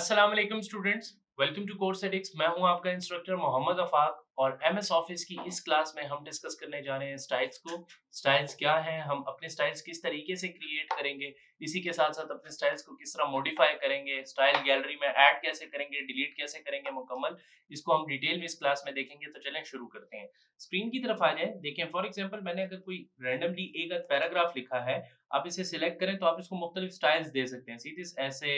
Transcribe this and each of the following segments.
अस्सलाम वालेकुम students, welcome to course edix. मैं हूं आपका इंस्ट्रक्टर मोहम्मद अफाक और एमएस ऑफिस की इस क्लास में हम डिस्कस करने जा रहे हैं स्टाइल्स को। स्टाइल्स क्या हैं, हम अपने स्टाइल्स किस तरीके से क्रिएट करेंगे, इसी के साथ साथ अपने स्टाइल्स को किस तरह मॉडिफाई करेंगे, स्टाइल गैलरी में ऐड कैसे करेंगे, डिलीट कैसे करेंगे मुकम्मल, इसको हम डिटेल में इस क्लास में देखेंगे। तो चलें शुरू करते हैं। स्क्रीन की तरफ आ जाए। देखें, फॉर एग्जाम्पल मैंने अगर कोई रैंडमली एक पैराग्राफ लिखा है, आप इसे सिलेक्ट करें तो आप इसको मुख्तलिफ स्टाइल्स दे सकते हैं। सीधे ऐसे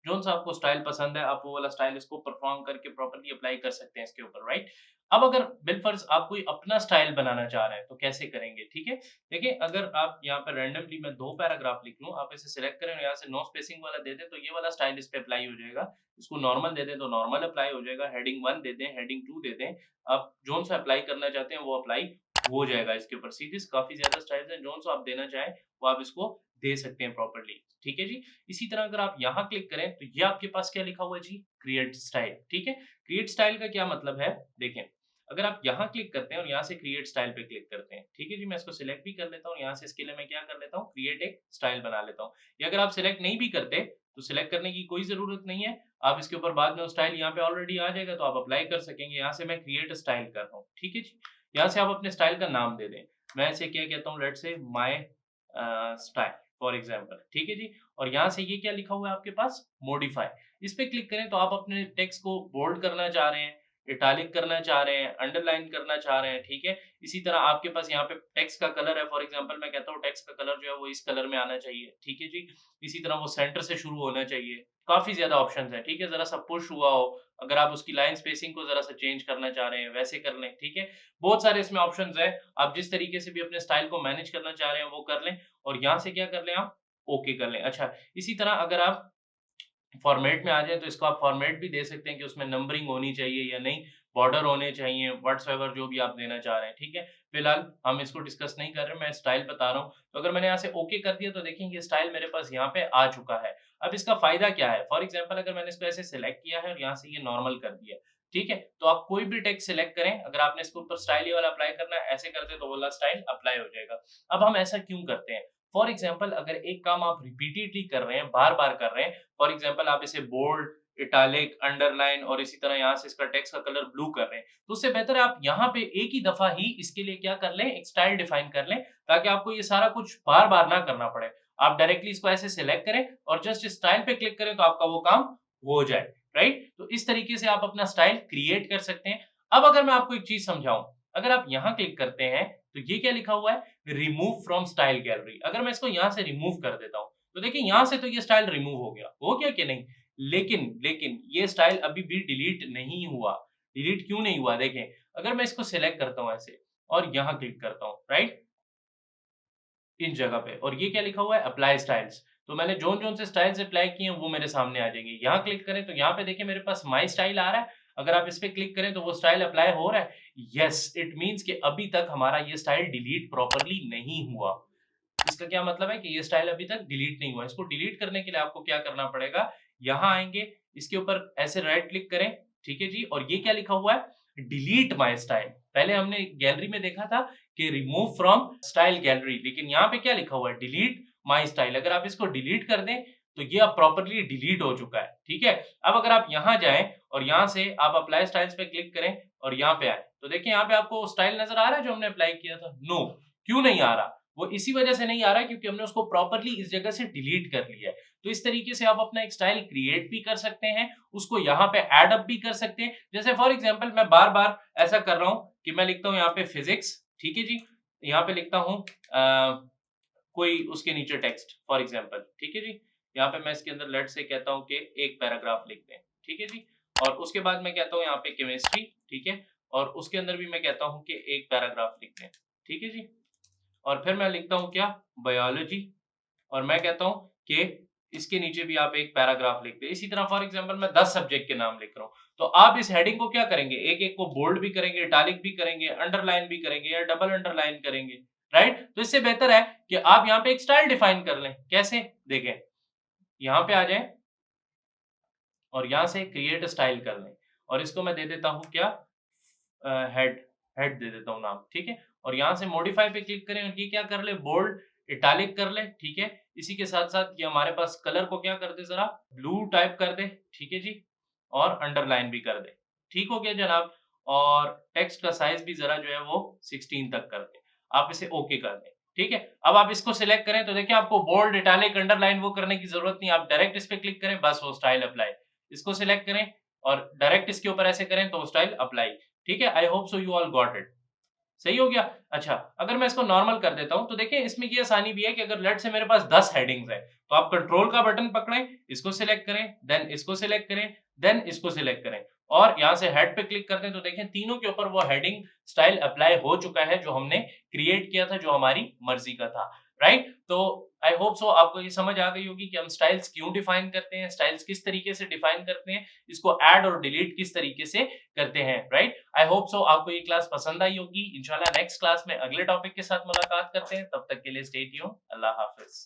जोन सा आपको स्टाइल पसंद है, आप वो वाला स्टाइल इसको परफॉर्म करके प्रॉपर्ली अप्लाई कर सकते हैं इसके ऊपर, राइट। अब अगर बिलफर्ज आप कोई अपना स्टाइल बनाना चाह रहे हैं तो कैसे करेंगे, ठीक है। देखिए, अगर आप यहाँ पर रैंडमली मैं 2 पैराग्राफ लिख लूँ, आप इसे सिलेक्ट करें और यहाँ से नो स्पेसिंग वाला दे दें तो ये वाला स्टाइल इस पे अप्लाई हो जाएगा। इसको नॉर्मल दे दें तो नॉर्मल अप्लाई हो जाएगा, हेडिंग 1 दे दें, हेडिंग 2 दे दें, आप जोन सा अप्लाई करना चाहते हैं वो अप्लाई हो जाएगा इसके ऊपर। सीधे काफ़ी ज़्यादा स्टाइल्स हैं, जोन सा आप देना चाहें वो आप इसको दे सकते हैं प्रॉपर्ली, ठीक है जी। इसी तरह अगर आप यहाँ क्लिक करें तो ये आपके पास क्या लिखा हुआ है जी, क्रिएट स्टाइल, ठीक है। क्रिएट स्टाइल का क्या मतलब है, देखें, अगर आप यहाँ क्लिक करते हैं और यहाँ से क्रिएट स्टाइल पे क्लिक करते हैं, ठीक है जी, मैं इसको सिलेक्ट भी कर लेता हूँ, यहाँ से इसके लिए मैं क्या कर लेता हूँ, क्रिएट एक स्टाइल बना लेता हूँ। या अगर आप सिलेक्ट नहीं भी करते तो सिलेक्ट करने की कोई जरूरत नहीं है, आप इसके ऊपर बाद में स्टाइल यहाँ पे ऑलरेडी आ जाएगा तो आप अप्लाई कर सकेंगे। यहाँ से मैं क्रिएट स्टाइल कर रहा हूँ, ठीक है जी। यहाँ से आप अपने स्टाइल का नाम दे दें, मैं इसे क्या कहता हूँ, लेट से माय स्टाइल फॉर एग्जाम्पल, ठीक है जी। और यहाँ से ये क्या लिखा हुआ है आपके पास, मॉडिफाई। इस पे क्लिक करें तो आप अपने टेक्स्ट को बोल्ड करना चाह रहे हैं, इटालिक करना चाह रहे हैं, अंडरलाइन करना चाह रहे हैं, ठीक है। इसी तरह आपके पास यहाँ पे टेक्स्ट का कलर है, फॉर एग्जांपल मैं कहता हूँ टेक्स्ट का कलर जो है वो इस कलर में आना चाहिए, ठीक है जी। इसी तरह वो सेंटर से शुरू होना चाहिए। काफी ज्यादा ऑप्शंस हैं, ठीक है। जरा सा पुश हुआ हो, अगर आप उसकी लाइन स्पेसिंग को जरा सा चेंज करना चाह रहे हैं वैसे कर लें, ठीक है। बहुत सारे इसमें ऑप्शंस हैं, आप जिस तरीके से भी अपने स्टाइल को मैनेज करना चाह रहे हैं वो कर लें। और यहाँ से क्या कर लें, आप ओके कर लें। अच्छा, इसी तरह अगर आप फॉर्मेट में आ जाए तो इसको आप फॉर्मेट भी दे सकते हैं कि उसमें नंबरिंग होनी चाहिए या नहीं, बॉर्डर होने चाहिए, व्हाट्सएवर जो भी आप देना चाह रहे हैं, ठीक है। फिलहाल हम इसको डिस्कस नहीं कर रहे, मैं स्टाइल बता रहा हूँ। तो अगर मैंने यहाँ से ओके कर दिया तो देखें ये स्टाइल मेरे पास यहाँ पे आ चुका है। अब इसका फायदा क्या है, फॉर एग्जाम्पल अगर मैंने इसको ऐसे सिलेक्ट किया है और यहाँ से ये नॉर्मल कर दिया, ठीक है, तो आप कोई भी टेक्स्ट सिलेक्ट करें, अगर आपने इसके ऊपर स्टाइल ये वाला अप्लाई करना है, ऐसे करते तो वो वाला स्टाइल अप्लाई हो जाएगा। अब हम ऐसा क्यों करते हैं, फॉर एग्जाम्पल अगर एक काम आप रिपीटेडली कर रहे हैं, बार बार कर रहे हैं, फॉर एग्जाम्पल आप इसे बोल्ड, इटालिक, अंडरलाइन और इसी तरह यहाँ से इसका टेक्स्ट का कलर ब्लू कर रहे हैं, तो उससे बेहतर है आप यहाँ पे एक ही दफा ही इसके लिए क्या कर लें, एक स्टाइल डिफाइन कर लें, ताकि आपको ये सारा कुछ बार बार ना करना पड़े। आप डायरेक्टली इसको ऐसे सिलेक्ट करें और जस्ट स्टाइल पे क्लिक करें तो आपका वो काम हो जाए, राइट। तो इस तरीके से आप अपना स्टाइल क्रिएट कर सकते हैं। अब अगर मैं आपको एक चीज समझाऊं, अगर आप यहाँ क्लिक करते हैं तो ये क्या लिखा हुआ है, रिमूव फ्रॉम स्टाइल गैलरी। अगर मैं इसको यहाँ से रिमूव कर देता हूँ तो देखिए यहाँ से तो ये स्टाइल रिमूव हो गया कि नहीं। लेकिन लेकिन ये स्टाइल अभी भी डिलीट नहीं हुआ। डिलीट क्यों नहीं हुआ, देखें, अगर मैं इसको सिलेक्ट करता हूँ ऐसे और यहाँ क्लिक करता हूँ, राइट, इन जगह पे, और ये क्या लिखा हुआ है, अप्लाई स्टाइल्स, तो मैंने जोन जोन से स्टाइल्स अप्लाई किए हैं वो मेरे सामने आ जाएंगे। यहाँ क्लिक करें तो यहाँ पे देखिए मेरे पास माई स्टाइल आ रहा है, अगर आप इस पे क्लिक करें तो वो स्टाइल अप्लाई हो रहा है। यस, इट मीन्स कि अभी तक हमारा ये स्टाइल डिलीट प्रॉपरली नहीं हुआ। इसका क्या मतलब है कि ये स्टाइल अभी तक डिलीट नहीं हुआ। इसको डिलीट करने के लिए आपको क्या करना पड़ेगा, यहाँ आएंगे, इसके ऊपर ऐसे राइट क्लिक करें, ठीक है जी, और ये क्या लिखा हुआ है, डिलीट माय स्टाइल। पहले हमने गैलरी में देखा था कि रिमूव फ्रॉम स्टाइल गैलरी, लेकिन यहाँ पे क्या लिखा हुआ है, डिलीट माय स्टाइल। अगर आप इसको डिलीट कर दें तो ये अब प्रॉपरली डिलीट हो चुका है, ठीक है। अब अगर आप यहाँ जाएं और यहाँ से आप अप्लाई स्टाइल्स पे क्लिक करें और यहाँ पे आए तो देखिए यहाँ पे आपको स्टाइल नजर आ रहा है जो हमने अप्लाई किया था, नो, क्यों नहीं आ रहा, वो इसी वजह से नहीं आ रहा है क्योंकि हमने उसको प्रॉपरली इस जगह से डिलीट कर लिया है। तो इस तरीके से आप अपना एक स्टाइल क्रिएट भी कर सकते हैं, उसको यहाँ पे ऐड अप भी कर सकते हैं। जैसे फॉर एग्जांपल मैं बार बार ऐसा कर रहा हूँ कि मैं लिखता हूँ यहाँ पे फिजिक्स, ठीक है जी, यहाँ पे लिखता हूँ कोई उसके नीचे टेक्स्ट फॉर एग्जांपल, ठीक है जी। यहाँ पे मैं इसके अंदर लेट से कहता हूँ कि एक पैराग्राफ लिखते हैं, ठीक है जी। और उसके बाद मैं कहता हूँ यहाँ पे केमिस्ट्री, ठीक है, और उसके अंदर भी मैं कहता हूँ कि एक पैराग्राफ लिखते हैं, ठीक है जी। और फिर मैं लिखता हूँ क्या, बायोलॉजी, और मैं कहता हूँ कि इसके नीचे भी आप एक पैराग्राफ लिख दें। इसी तरह फॉर एग्जांपल मैं 10 सब्जेक्ट के नाम लिख रहा हूँ, तो आप इस हेडिंग को क्या करेंगे, एक एक को बोल्ड भी करेंगे, इटालिक भी करेंगे, अंडरलाइन भी करेंगे या डबल अंडरलाइन करेंगे, राइट। तो इससे बेहतर है कि आप यहाँ पे एक स्टाइल डिफाइन कर लें। कैसे, देखें, यहाँ पे आ जाए और यहाँ से क्रिएट स्टाइल कर लें और इसको मैं दे देता हूँ क्या, हेड, हेड दे देता हूँ नाम, ठीक है। और यहाँ से मॉडिफाई पे क्लिक करें और ये क्या कर ले, बोल्ड, इटालिक कर ले, ठीक है। इसी के साथ साथ ये हमारे पास कलर को क्या कर दे, जरा ब्लू टाइप कर दे, ठीक है जी, और अंडरलाइन भी कर दे। ठीक हो गया जनाब। और टेक्स्ट का साइज भी जरा जो है वो 16 तक कर दे। आप इसे ओके कर दें, ठीक है। अब आप इसको सिलेक्ट करें तो देखिए आपको बोल्ड, इटालिक, अंडरलाइन वो करने की जरूरत नहीं, आप डायरेक्ट इस पे क्लिक करें, बस वो स्टाइल अप्लाई। इसको सिलेक्ट करें और डायरेक्ट इसके ऊपर ऐसे करें तो स्टाइल अप्लाई, ठीक है। I hope so you all got it. सही हो गया। अच्छा, अगर मैं इसको नॉर्मल कर देता हूं तो देखिए इसमें ये आसानी भी है कि अगर लेट से मेरे पास 10 हेडिंग्स है तो आप कंट्रोल का बटन पकड़ें, इसको सिलेक्ट करें, देन इसको सिलेक्ट करें, देन इसको सिलेक्ट करें और यहां से हेड पे क्लिक करते हैं तो देखें तीनों के ऊपर वो हेडिंग स्टाइल अप्लाई हो चुका है जो हमने क्रिएट किया था, जो हमारी मर्जी का था, राइट। तो आई होप सो आपको ये समझ आ गई होगी कि हम स्टाइल्स क्यों डिफाइन करते हैं, स्टाइल्स किस तरीके से डिफाइन करते हैं, इसको ऐड और डिलीट किस तरीके से करते हैं, राइट। आई होप सो आपको ये क्लास पसंद आई होगी। इंशाल्लाह नेक्स्ट क्लास में अगले टॉपिक के साथ मुलाकात करते हैं, तब तक के लिए स्टे ट्यून्ड। अल्लाह हाफिज।